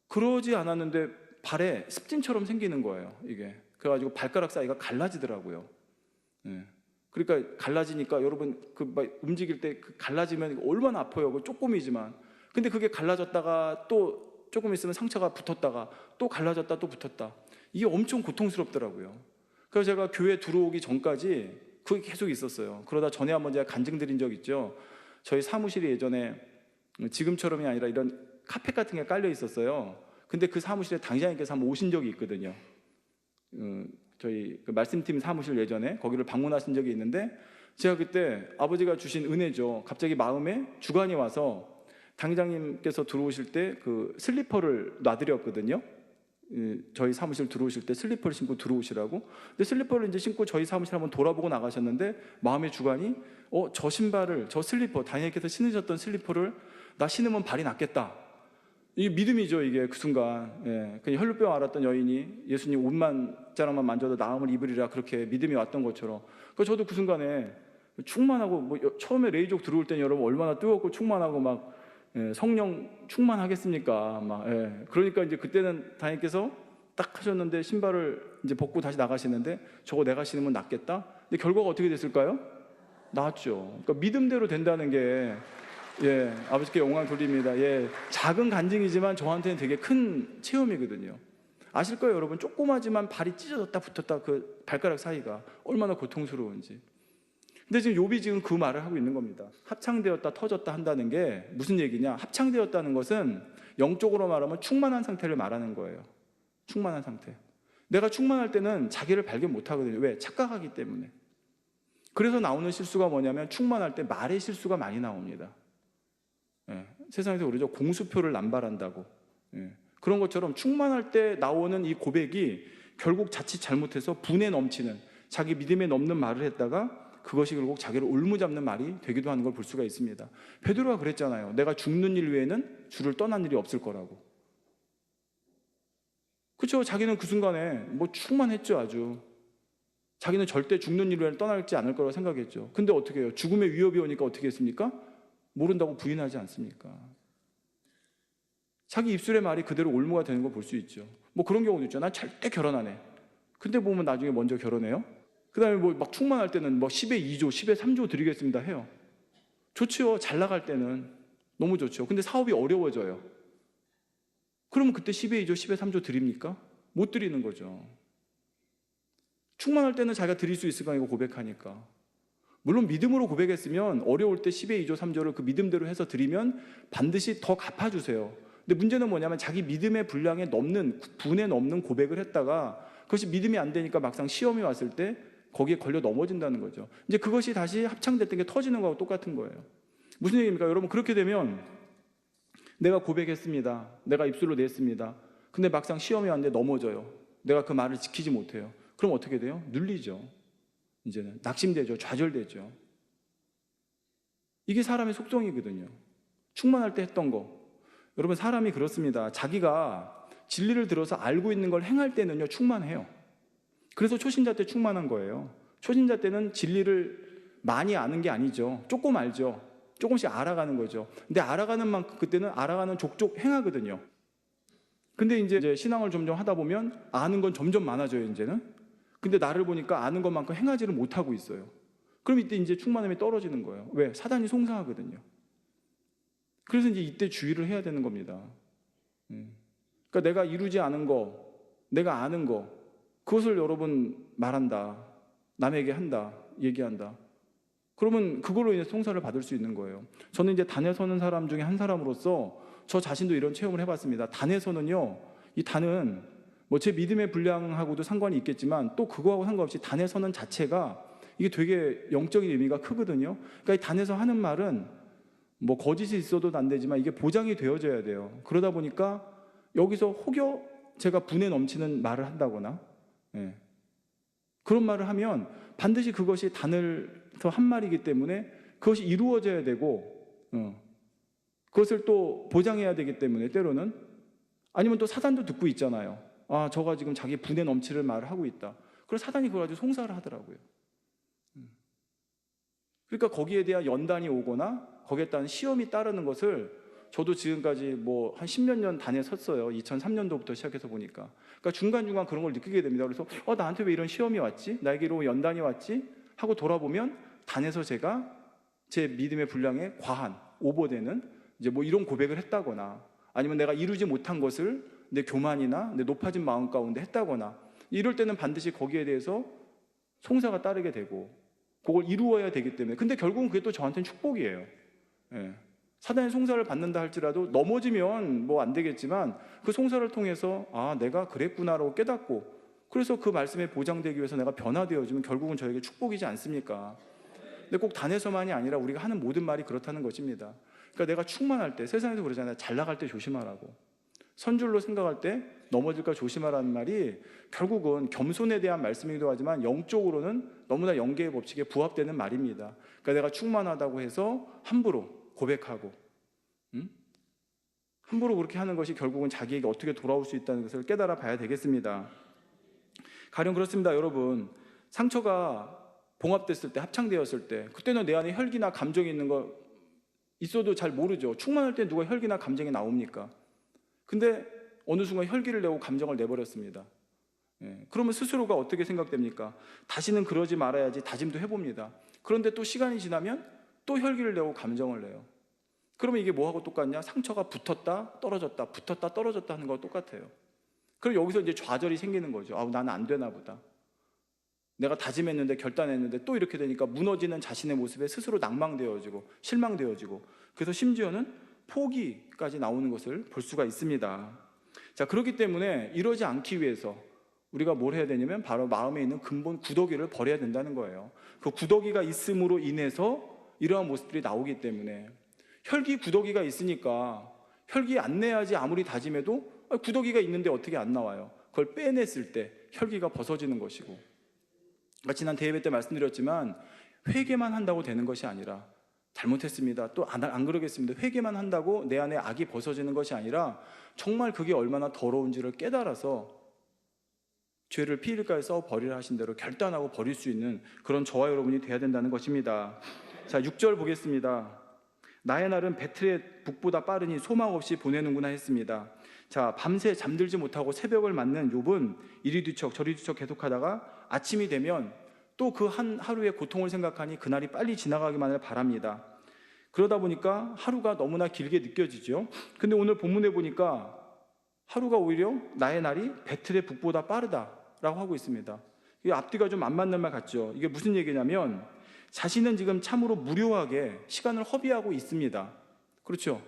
그러지 않았는데 발에 습진처럼 생기는 거예요. 이게 그래가지고 발가락 사이가 갈라지더라고요. 예. 그러니까 갈라지니까 여러분 막 움직일 때 갈라지면 얼마나 아파요. 그 조금이지만. 근데 그게 갈라졌다가 또 조금 있으면 상처가 붙었다가 또 갈라졌다 또 붙었다. 이게 엄청 고통스럽더라고요. 그래서 제가 교회 들어오기 전까지 그게 계속 있었어요. 그러다 전에 한번 제가 간증 드린 적 있죠. 저희 사무실이 예전에 지금처럼이 아니라 이런 카펫 같은 게 깔려 있었어요. 근데 그 사무실에 당장님께서 한번 오신 적이 있거든요. 저희 그 말씀팀 사무실 예전에 거기를 방문하신 적이 있는데, 제가 그때 아버지가 주신 은혜죠. 갑자기 마음에 주관이 와서 당장님께서 들어오실 때 그 슬리퍼를 놔드렸거든요. 저희 사무실 들어오실 때 슬리퍼를 신고 들어오시라고. 근데 슬리퍼를 이제 신고 저희 사무실 한번 돌아보고 나가셨는데, 마음의 주관이 저 신발을, 저 슬리퍼, 당연히께서 신으셨던 슬리퍼를 나 신으면 발이 낫겠다. 이게 믿음이죠. 이게 그 순간. 예. 그냥 혈루병 앓았던 여인이 예수님 옷만 자락만 만져도 나음을 입으리라, 그렇게 믿음이 왔던 것처럼. 그래서 저도 그 순간에 충만하고, 뭐 처음에 레이족 들어올 때는 여러분 얼마나 뜨겁고 충만하고 막 성령 충만하겠습니까? 막, 예. 그러니까 이제 그때는 당연히께서 딱 하셨는데 신발을 이제 벗고 다시 나가시는데 저거 내가 신으면 낫겠다? 근데 결과가 어떻게 됐을까요? 나았죠. 그러니까 믿음대로 된다는 게 아버지께 영광 돌립니다. 작은 간증이지만 저한테는 되게 큰 체험이거든요. 아실 거예요, 여러분. 조그마지만 발이 찢어졌다 붙었다 그 발가락 사이가 얼마나 고통스러운지. 근데 지금 욥이 지금 그 말을 하고 있는 겁니다. 합창되었다 터졌다 한다는 게 무슨 얘기냐? 합창되었다는 것은 영적으로 말하면 충만한 상태를 말하는 거예요. 충만한 상태. 내가 충만할 때는 자기를 발견 못 하거든요. 왜? 착각하기 때문에. 그래서 나오는 실수가 뭐냐면 충만할 때 말의 실수가 많이 나옵니다. 세상에서 그러죠. 공수표를 남발한다고. 그런 것처럼 충만할 때 나오는 이 고백이 결국 자칫 잘못해서 분에 넘치는, 자기 믿음에 넘는 말을 했다가 그것이 결국 자기를 올무잡는 말이 되기도 하는 걸 볼 수가 있습니다. 베드로가 그랬잖아요. 내가 죽는 일 외에는 주를 떠난 일이 없을 거라고. 그렇죠. 자기는 그 순간에 뭐 충만했죠. 아주 자기는 절대 죽는 일 외에는 떠날지 않을 거라고 생각했죠. 근데 어떻게 해요? 죽음의 위협이 오니까 어떻게 했습니까? 모른다고 부인하지 않습니까? 자기 입술의 말이 그대로 올무가 되는 걸 볼 수 있죠. 뭐 그런 경우도 있죠. 난 절대 결혼 안 해. 근데 보면 나중에 먼저 결혼해요. 그 다음에 뭐 막 충만할 때는 뭐 10의 2조, 10의 3조 드리겠습니다 해요. 좋죠. 잘 나갈 때는 너무 좋죠. 근데 사업이 어려워져요. 그러면 그때 10의 2조, 10의 3조 드립니까? 못 드리는 거죠. 충만할 때는 자기가 드릴 수 있을 거 아니고 고백하니까. 물론 믿음으로 고백했으면 어려울 때 10의 2조, 3조를 그 믿음대로 해서 드리면 반드시 더 갚아주세요. 근데 문제는 뭐냐면 자기 믿음의 분량에 넘는, 분에 넘는 고백을 했다가 그것이 믿음이 안 되니까 막상 시험이 왔을 때 거기에 걸려 넘어진다는 거죠. 이제 그것이 다시 합창됐던 게 터지는 거하고 똑같은 거예요. 무슨 얘기입니까? 여러분, 그렇게 되면 내가 고백했습니다. 내가 입술로 냈습니다. 근데 막상 시험이 왔는데 넘어져요. 내가 그 말을 지키지 못해요. 그럼 어떻게 돼요? 눌리죠. 이제는 낙심되죠. 좌절되죠. 이게 사람의 속성이거든요. 충만할 때 했던 거. 여러분, 사람이 그렇습니다. 자기가 진리를 들어서 알고 있는 걸 행할 때는요, 충만해요. 그래서 초신자 때 충만한 거예요. 초신자 때는 진리를 많이 아는 게 아니죠. 조금 알죠. 조금씩 알아가는 거죠. 근데 알아가는 만큼 그때는 알아가는 족족 행하거든요. 근데 이제 신앙을 점점 하다 보면 아는 건 점점 많아져요, 이제는. 근데 나를 보니까 아는 것만큼 행하지를 못하고 있어요. 그럼 이때 이제 충만함이 떨어지는 거예요. 왜? 사단이 송사하거든요. 그래서 이제 이때 주의를 해야 되는 겁니다. 그러니까 내가 이루지 않은 거, 내가 아는 거, 그것을 여러분 말한다. 남에게 한다. 얘기한다. 그러면 그걸로 인해서 송사를 받을 수 있는 거예요. 저는 이제 단에 서는 사람 중에 한 사람으로서 저 자신도 이런 체험을 해봤습니다. 단에서는요, 이 단은 뭐 제 믿음의 분량하고도 상관이 있겠지만 또 그거하고 상관없이 단에 서는 자체가 이게 되게 영적인 의미가 크거든요. 그러니까 이 단에서 하는 말은 뭐 거짓이 있어도 안 되지만 이게 보장이 되어져야 돼요. 그러다 보니까 여기서 혹여 제가 분에 넘치는 말을 한다거나 그런 말을 하면 반드시 그것이 단에서 한 말이기 때문에 그것이 이루어져야 되고 그것을 또 보장해야 되기 때문에 때로는 아니면 또 사단도 듣고 있잖아요. 아, 저가 지금 자기 분에 넘치는 말을 하고 있다. 그래서 사단이 그걸 가지고 송사를 하더라고요. 그러니까 거기에 대한 연단이 오거나 거기에 따른 시험이 따르는 것을 저도 지금까지 뭐 한 10몇 년 단에 섰어요. 2003년도부터 시작해서 보니까. 그러니까 중간중간 그런 걸 느끼게 됩니다. 그래서 나한테 왜 이런 시험이 왔지? 나에게로 연단이 왔지? 하고 돌아보면 단에서 제가 제 믿음의 분량에 과한, 오버되는 이제 뭐 이런 고백을 했다거나 아니면 내가 이루지 못한 것을 내 교만이나 내 높아진 마음 가운데 했다거나 이럴 때는 반드시 거기에 대해서 송사가 따르게 되고 그걸 이루어야 되기 때문에 근데 결국은 그게 또 저한테는 축복이에요. 사단의 송사를 받는다 할지라도 넘어지면 뭐 안 되겠지만 그 송사를 통해서 아, 내가 그랬구나라고 깨닫고 그래서 그 말씀에 보장되기 위해서 내가 변화되어지면 결국은 저에게 축복이지 않습니까? 근데 꼭 단에서만이 아니라 우리가 하는 모든 말이 그렇다는 것입니다. 그러니까 내가 충만할 때 세상에서 그러잖아요. 잘 나갈 때 조심하라고. 선줄로 생각할 때 넘어질까 조심하라는 말이 결국은 겸손에 대한 말씀이기도 하지만 영적으로는 너무나 영계의 법칙에 부합되는 말입니다. 그러니까 내가 충만하다고 해서 함부로 고백하고 함부로 그렇게 하는 것이 결국은 자기에게 어떻게 돌아올 수 있다는 것을 깨달아 봐야 되겠습니다. 가령 그렇습니다. 여러분, 상처가 봉합됐을 때, 합창되었을 때 그때는 내 안에 혈기나 감정이 있는 거 있어도 잘 모르죠. 충만할 때 누가 혈기나 감정이 나옵니까? 근데 어느 순간 혈기를 내고 감정을 내버렸습니다. 그러면 스스로가 어떻게 생각됩니까? 다시는 그러지 말아야지 다짐도 해봅니다. 그런데 또 시간이 지나면 또 혈기를 내고 감정을 내요. 그러면 이게 뭐하고 똑같냐? 상처가 붙었다 떨어졌다 하는 거 똑같아요. 그럼 여기서 이제 좌절이 생기는 거죠. 나는 안 되나 보다. 내가 다짐했는데 결단했는데 또 이렇게 되니까 무너지는 자신의 모습에 스스로 낭망되어지고 실망되어지고, 그래서 심지어는 포기까지 나오는 것을 볼 수가 있습니다. 자, 그렇기 때문에 이러지 않기 위해서 우리가 뭘 해야 되냐면 바로 마음에 있는 근본 구더기를 버려야 된다는 거예요. 그 구더기가 있음으로 인해서 이러한 모습들이 나오기 때문에, 혈기 구더기가 있으니까 혈기 안 내야지 아무리 다짐해도 구더기가 있는데 어떻게 안 나와요? 그걸 빼냈을 때 혈기가 벗어지는 것이고, 지난 대예배 때 말씀드렸지만 회개만 한다고 되는 것이 아니라, 잘못했습니다, 또 안 그러겠습니다, 회개만 한다고 내 안에 악이 벗어지는 것이 아니라 정말 그게 얼마나 더러운지를 깨달아서 죄를 피일까지 써 버리라 하신 대로 결단하고 버릴 수 있는 그런 저와 여러분이 돼야 된다는 것입니다. 자, 6절 보겠습니다. 나의 날은 배틀의 북보다 빠르니 소망 없이 보내는구나 했습니다. 자, 밤새 잠들지 못하고 새벽을 맞는 욥은 이리 뒤척 저리 뒤척 계속하다가 아침이 되면 또 그 한 하루의 고통을 생각하니 그날이 빨리 지나가기만을 바랍니다. 그러다 보니까 하루가 너무나 길게 느껴지죠. 근데 오늘 본문에 보니까 하루가 오히려 나의 날이 배틀의 북보다 빠르다라고 하고 있습니다. 이게 앞뒤가 좀 안 맞는 말 같죠. 이게 무슨 얘기냐면 자신은 지금 참으로 무료하게 시간을 허비하고 있습니다. 그렇죠?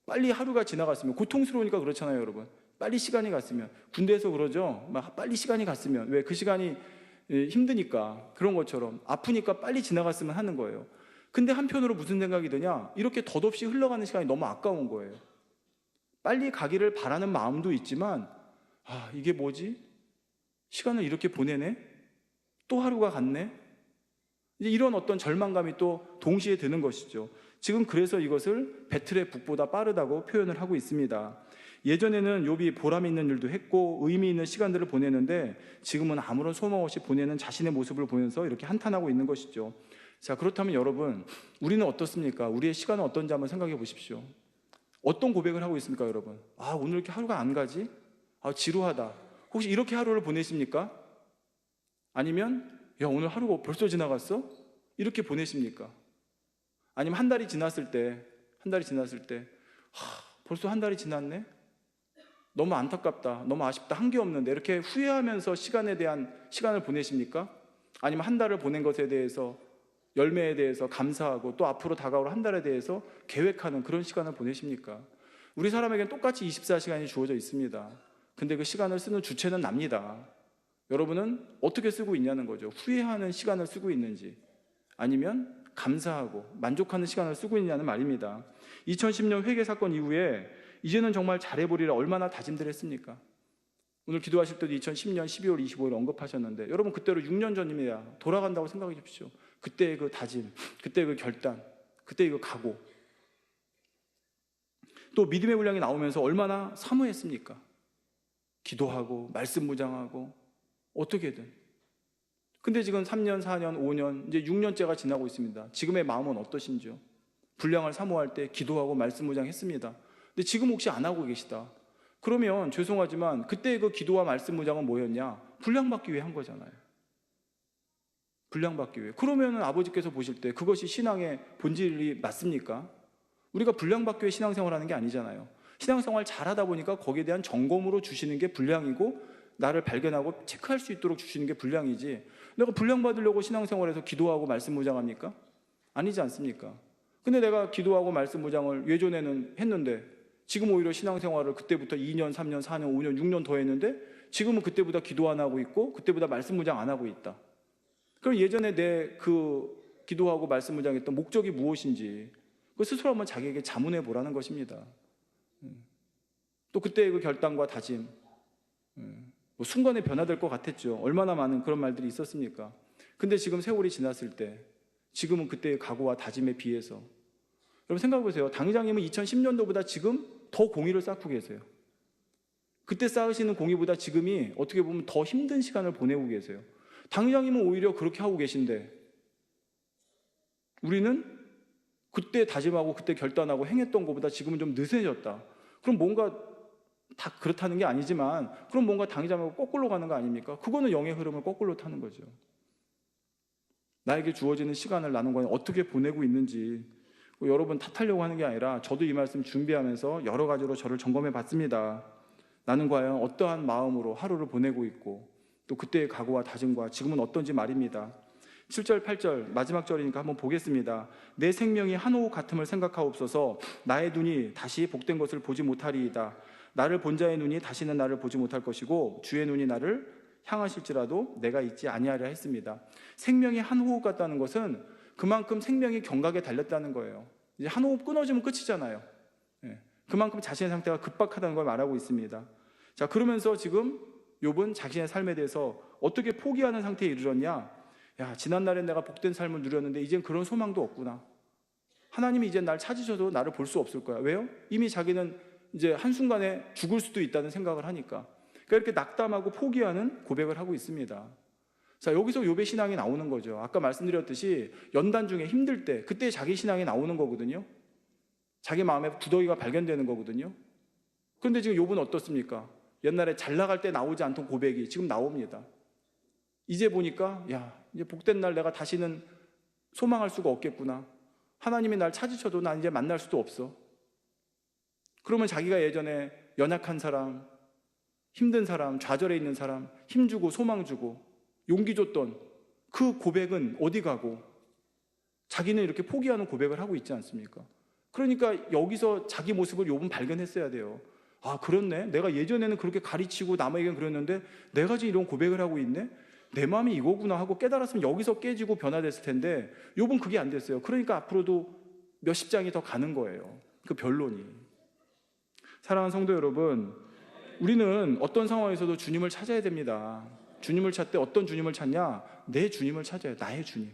빨리 하루가 지나갔으면, 고통스러우니까 그렇잖아요, 여러분. 빨리 시간이 갔으면, 군대에서 그러죠. 막 빨리 시간이 갔으면, 왜? 그 시간이 힘드니까, 그런 것처럼 아프니까 빨리 지나갔으면 하는 거예요. 근데 한편으로 무슨 생각이 드냐? 이렇게 덧없이 흘러가는 시간이 너무 아까운 거예요. 빨리 가기를 바라는 마음도 있지만, 이게 뭐지? 시간을 이렇게 보내네? 또 하루가 갔네? 이제 이런 어떤 절망감이 또 동시에 드는 것이죠. 지금 그래서 이것을 배틀의 북보다 빠르다고 표현을 하고 있습니다. 예전에는 욥이 보람 있는 일도 했고 의미 있는 시간들을 보내는데, 지금은 아무런 소망 없이 보내는 자신의 모습을 보면서 이렇게 한탄하고 있는 것이죠. 자, 그렇다면 여러분, 우리는 어떻습니까? 우리의 시간은 어떤지 한번 생각해 보십시오. 어떤 고백을 하고 있습니까, 여러분? 오늘 이렇게 하루가 안 가지? 지루하다. 혹시 이렇게 하루를 보내십니까? 아니면 야, 오늘 하루가 벌써 지나갔어? 이렇게 보내십니까? 아니면 한 달이 지났을 때 벌써 한 달이 지났네? 너무 안타깝다, 너무 아쉽다, 한 게 없는데, 이렇게 후회하면서 시간을 보내십니까? 아니면 한 달을 보낸 것에 대해서, 열매에 대해서 감사하고 또 앞으로 다가올 한 달에 대해서 계획하는 그런 시간을 보내십니까? 우리 사람에게는 똑같이 24시간이 주어져 있습니다. 근데 그 시간을 쓰는 주체는 납니다. 여러분은 어떻게 쓰고 있냐는 거죠. 후회하는 시간을 쓰고 있는지, 아니면 감사하고 만족하는 시간을 쓰고 있냐는 말입니다. 2010년 회계 사건 이후에 이제는 정말 잘해보리라 얼마나 다짐들 했습니까? 오늘 기도하실 때도 2010년 12월 25일 언급하셨는데, 여러분 그때로 6년 전이면 돌아간다고 생각해 주십시오. 그때의 그 다짐, 그때의 그 결단, 그때의 그 각오, 또 믿음의 분량이 나오면서 얼마나 사모했습니까? 기도하고 말씀 묵상하고 어떻게든. 근데 지금 3년, 4년, 5년, 이제 6년째가 지나고 있습니다. 지금의 마음은 어떠신지요? 분량을 사모할 때 기도하고 말씀 묵상했습니다. 근데 지금 혹시 안 하고 계시다, 그러면 죄송하지만 그때 그 기도와 말씀 묵상은 뭐였냐? 분량받기 위해 한 거잖아요. 분량받기 위해. 그러면 아버지께서 보실 때 그것이 신앙의 본질이 맞습니까? 우리가 분량받기 위해 신앙생활하는 게 아니잖아요. 신앙생활 잘하다 보니까 거기에 대한 점검으로 주시는 게 분량이고, 나를 발견하고 체크할 수 있도록 주시는 게 분량이지, 내가 분량 받으려고 신앙생활에서 기도하고 말씀 묵상합니까? 아니지 않습니까? 근데 내가 기도하고 말씀 묵상을 예전에는 했는데, 지금 오히려 신앙생활을 그때부터 2년, 3년, 4년, 5년, 6년 더 했는데, 지금은 그때보다 기도 안 하고 있고 그때보다 말씀 묵상 안 하고 있다. 그럼 예전에 내 그 기도하고 말씀 묵상했던 목적이 무엇인지 그 스스로 한번 자기에게 자문해 보라는 것입니다. 또 그때의 그 결단과 다짐, 뭐 순간에 변화될 것 같았죠. 얼마나 많은 그런 말들이 있었습니까? 근데 지금 세월이 지났을 때, 지금은 그때의 각오와 다짐에 비해서, 여러분 생각해 보세요. 당장님은 2010년도보다 지금 더 공의를 쌓고 계세요. 그때 쌓으시는 공의보다 지금이 어떻게 보면 더 힘든 시간을 보내고 계세요. 당장님은 오히려 그렇게 하고 계신데, 우리는 그때 다짐하고 그때 결단하고 행했던 것보다 지금은 좀 느슨해졌다. 그럼 뭔가 다 그렇다는 게 아니지만 그럼 뭔가 당장하고 거꾸로 가는 거 아닙니까? 그거는 영의 흐름을 거꾸로 타는 거죠. 나에게 주어지는 시간을 나는 과연 어떻게 보내고 있는지 여러분 탓하려고 하는 게 아니라 저도 이 말씀 준비하면서 여러 가지로 저를 점검해 봤습니다. 나는 과연 어떠한 마음으로 하루를 보내고 있고 또 그때의 각오와 다짐과 지금은 어떤지 말입니다. 7절 8절 마지막 절이니까 한번 보겠습니다. 내 생명이 한 호흡 같음을 생각하옵소서. 나의 눈이 다시 복된 것을 보지 못하리이다. 나를 본 자의 눈이 다시는 나를 보지 못할 것이고 주의 눈이 나를 향하실지라도 내가 잊지 아니하리라 했습니다. 생명이 한 호흡 같다는 것은 그만큼 생명이 경각에 달렸다는 거예요. 이제 한 호흡 끊어지면 끝이잖아요. 그만큼 자신의 상태가 급박하다는 걸 말하고 있습니다. 자, 그러면서 지금 욥은 자신의 삶에 대해서 어떻게 포기하는 상태에 이르렀냐? 야, 지난날엔 내가 복된 삶을 누렸는데 이젠 그런 소망도 없구나. 하나님이 이제 날 찾으셔도 나를 볼 수 없을 거야. 왜요? 이미 자기는 이제 한순간에 죽을 수도 있다는 생각을 하니까. 그러니까 이렇게 낙담하고 포기하는 고백을 하고 있습니다. 자, 여기서 욥의 신앙이 나오는 거죠. 아까 말씀드렸듯이 연단 중에 힘들 때 그때 자기 신앙이 나오는 거거든요. 자기 마음에 구더기가 발견되는 거거든요. 그런데 지금 욥은 어떻습니까? 옛날에 잘 나갈 때 나오지 않던 고백이 지금 나옵니다. 이제 보니까 야, 이제 복된 날 내가 다시는 소망할 수가 없겠구나. 하나님이 날 찾으셔도 난 이제 만날 수도 없어. 그러면 자기가 예전에 연약한 사람, 힘든 사람, 좌절해 있는 사람, 힘주고 소망 주고 용기 줬던 그 고백은 어디 가고 자기는 이렇게 포기하는 고백을 하고 있지 않습니까? 그러니까 여기서 자기 모습을 욥은 발견했어야 돼요. 아, 그렇네. 내가 예전에는 그렇게 가르치고 남에게는 그랬는데 내가 지금 이런 고백을 하고 있네. 내 마음이 이거구나 하고 깨달았으면 여기서 깨지고 변화됐을 텐데 욥은 그게 안 됐어요. 그러니까 앞으로도 몇십 장이 더 가는 거예요. 그 변론이. 사랑하는 성도 여러분, 우리는 어떤 상황에서도 주님을 찾아야 됩니다. 주님을 찾되 어떤 주님을 찾냐? 내 주님을 찾아요. 나의 주님.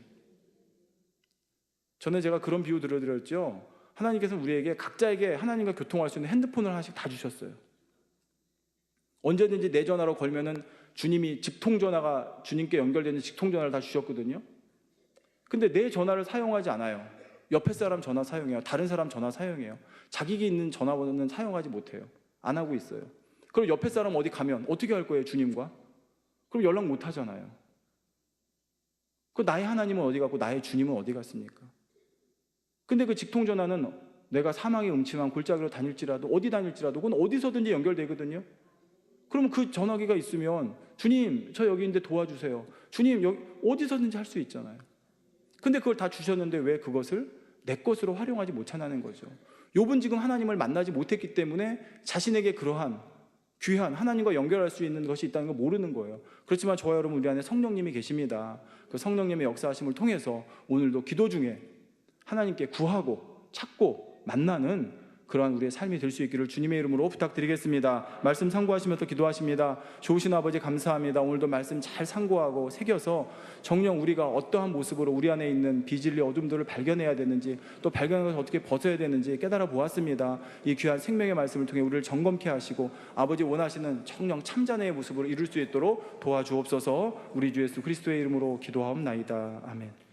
전에 제가 그런 비유 들어드렸죠. 하나님께서는 우리에게 각자에게 하나님과 교통할 수 있는 핸드폰을 하나씩 다 주셨어요. 언제든지 내 전화로 걸면은 주님이 직통전화가 주님께 연결되는 직통전화를 다 주셨거든요. 근데 내 전화를 사용하지 않아요. 옆에 사람 전화 사용해요. 다른 사람 전화 사용해요. 자기에게 있는 전화번호는 사용하지 못해요. 안 하고 있어요. 그럼 옆에 사람 어디 가면 어떻게 할 거예요, 주님과? 그럼 연락 못 하잖아요. 그 나의 하나님은 어디 갔고 나의 주님은 어디 갔습니까? 근데 그 직통전화는 내가 사망의 음침한 골짜기로 다닐지라도 어디 다닐지라도 그건 어디서든지 연결되거든요. 그러면 그 전화기가 있으면 주님 저 여기 있는데 도와주세요. 주님 여기 어디서든지 할 수 있잖아요. 근데 그걸 다 주셨는데 왜 그것을 내 것으로 활용하지 못하는 거죠. 욥은 지금 하나님을 만나지 못했기 때문에 자신에게 그러한 귀한 하나님과 연결할 수 있는 것이 있다는 걸 모르는 거예요. 그렇지만 저와 여러분 우리 안에 성령님이 계십니다. 그 성령님의 역사하심을 통해서 오늘도 기도 중에 하나님께 구하고 찾고 만나는 그러한 우리의 삶이 될 수 있기를 주님의 이름으로 부탁드리겠습니다. 말씀 상고하시면서 기도하십니다. 좋으신 아버지 감사합니다. 오늘도 말씀 잘 상고하고 새겨서 정녕 우리가 어떠한 모습으로 우리 안에 있는 비진리 어둠들을 발견해야 되는지 또 발견해서 어떻게 벗어야 되는지 깨달아 보았습니다. 이 귀한 생명의 말씀을 통해 우리를 점검케 하시고 아버지 원하시는 정녕 참자네의 모습으로 이룰 수 있도록 도와주옵소서. 우리 주 예수 그리스도의 이름으로 기도하옵나이다. 아멘.